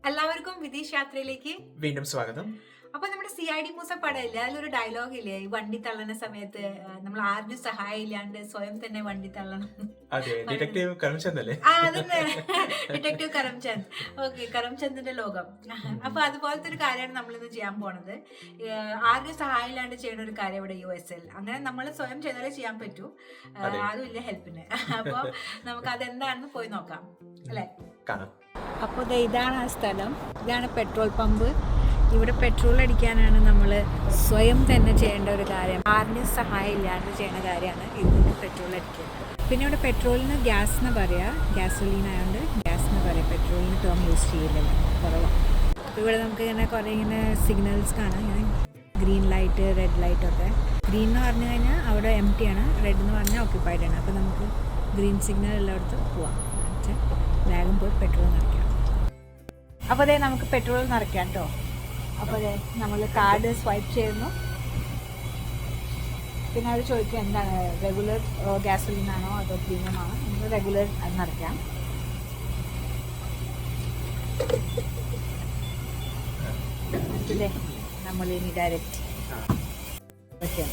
എല്ലാവർക്കും വിദേശ യാത്രയിലേക്ക് വീണ്ടും സ്വാഗതം. അപ്പൊ നമ്മുടെ CID മൂസ പടമില്ലേ, അതിലൊരു ഡയലോഗ് ഇല്ലേ, ഈ വണ്ടി തള്ളുന്ന സമയത്ത് നമ്മൾ ആരുടെ സഹായം ഇല്ലാണ്ട് സ്വയം തന്നെ വണ്ടി തള്ളണം. അതെ, ഡിറ്റക്റ്റീവ് കരംചന്ദ് അല്ലേ? അതന്നെ, ഡിറ്റക്റ്റീവ് കരംചന്ദ്. ഓക്കെ, കരംചന്ദിന്റെ ലോകം. അപ്പൊ അതുപോലത്തെ ഒരു കാര്യമാണ് നമ്മളിന്ന് ചെയ്യാൻ പോണത്. ആരുടെ സഹായം ഇല്ലാണ്ട് ചെയ്യുന്ന ഒരു കാര്യം ഇവിടെ USL. അങ്ങനെ നമ്മൾ സ്വയം ചെയ്താലേ ചെയ്യാൻ പറ്റൂ, ആരും ഇല്ല ഹെൽപ്പിന്. അപ്പൊ നമുക്ക് അതെന്താണെന്ന് പോയി നോക്കാം അല്ലെ. അപ്പോൾ ഇതാണ് ആ സ്ഥലം, ഇതാണ് പെട്രോൾ പമ്പ്. ഇവിടെ പെട്രോൾ അടിക്കാനാണ് നമ്മൾ സ്വയം തന്നെ ചെയ്യേണ്ട ഒരു കാര്യം. ആരുടെയും സഹായം ഇല്ലാണ്ട് ചെയ്യുന്ന കാര്യമാണ് ഇതിന് പെട്രോൾ അടിക്കുക. പിന്നെ ഇവിടെ പെട്രോളിന് ഗ്യാസ് എന്ന് പറയുക, ഗ്യാസോലീൻ ആയതുകൊണ്ട് ഗ്യാസ് എന്ന് പറയുക, പെട്രോളിന് ടേം യൂസ് ചെയ്യില്ലല്ലോ, കുറവാണ്. അപ്പോൾ ഇവിടെ നമുക്ക് ഇങ്ങനെ കുറേ ഇങ്ങനെ സിഗ്നൽസ് കാണാം, ഇങ്ങനെ ഗ്രീൻ ലൈറ്റ്, റെഡ് ലൈറ്റൊക്കെ. ഗ്രീൻ എന്ന് പറഞ്ഞു കഴിഞ്ഞാൽ അവിടെ empty ആണ്, റെഡ് എന്ന് പറഞ്ഞാൽ ഓക്യുപ്പൈഡ് ആണ്. അപ്പോൾ നമുക്ക് ഗ്രീൻ സിഗ്നൽ ഉള്ളിടത്ത് പോവാം, വേഗം പോയി പെട്രോൾ നിറയ്ക്കാം. അപ്പോൾ അതേ നമുക്ക് പെട്രോൾ നിറയ്ക്കാം കേട്ടോ. അപ്പോൾ അതെ നമ്മൾ കാർഡ് സ്വൈപ്പ് ചെയ്യുന്നു. പിന്നെ അത് ചോദിക്കുക എന്താണ്, റെഗുലർ ഗ്യാസോലിൻ ആണോ അതോ പ്രീമിയം ആണോ. നമുക്ക് റെഗുലർ നിറയ്ക്കാം. അല്ലേ നമ്മൾ ഇനി ഡയറക്റ്റ് ഓക്കെ.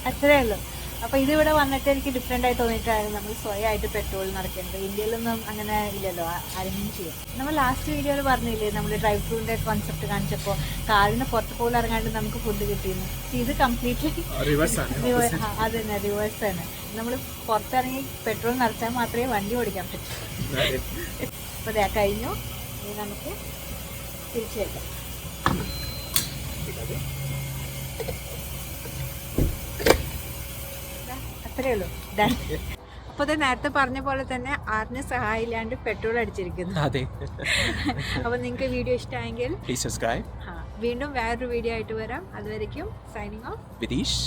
അത്രേ ഉള്ളൂ. അപ്പോൾ ഇതിവിടെ വന്നിട്ട് എനിക്ക് ഡിഫറെൻ്റ് ആയി തോന്നിയിട്ടായിരുന്നു നമ്മൾ സ്വയമായിട്ട് പെട്രോൾ നിറയ്ക്കേണ്ടത്. ഇന്ത്യയിലൊന്നും അങ്ങനെ ഇല്ലല്ലോ, ആരെങ്കിലും ചെയ്യും. നമ്മൾ ലാസ്റ്റ് വീഡിയോയിൽ പറഞ്ഞില്ലേ, നമ്മൾ ഡ്രൈവ് ത്രൂവിൻ്റെ കോൺസെപ്റ്റ് കാണിച്ചപ്പോൾ കാറിന് പുറത്ത് പോലും ഇറങ്ങാണ്ട് നമുക്ക് ഫുഡ് കിട്ടിയിരുന്നു. ഇത് കംപ്ലീറ്റ്ലി അത് തന്നെ റിവേഴ്സാണ്. നമ്മൾ പുറത്തിറങ്ങി പെട്രോൾ നിറച്ചാൽ മാത്രമേ വണ്ടി ഓടിക്കാൻ പറ്റൂ. അപ്പോൾ അതെ കഴിഞ്ഞു, ഇനി നമുക്ക് തിരിച്ചു വയ്ക്കാം. അത്രേ ഉള്ളൂ. അപ്പോൾ അത് നേരത്തെ പറഞ്ഞ പോലെ തന്നെ ആറിന് സഹായം ഇല്ലാണ്ട് പെട്രോൾ അടിച്ചിരിക്കുന്നു. അതെ. അപ്പോൾ നിങ്ങൾക്ക് വീഡിയോ ഇഷ്ടമായെങ്കിൽ പ്ലീസ് സബ്സ്ക്രൈബ്. വീണ്ടും വേറൊരു വീഡിയോ ആയിട്ട് വരാം. അതുവരയ്ക്കും സൈനിങ് ഓഫ് വിതീഷ്.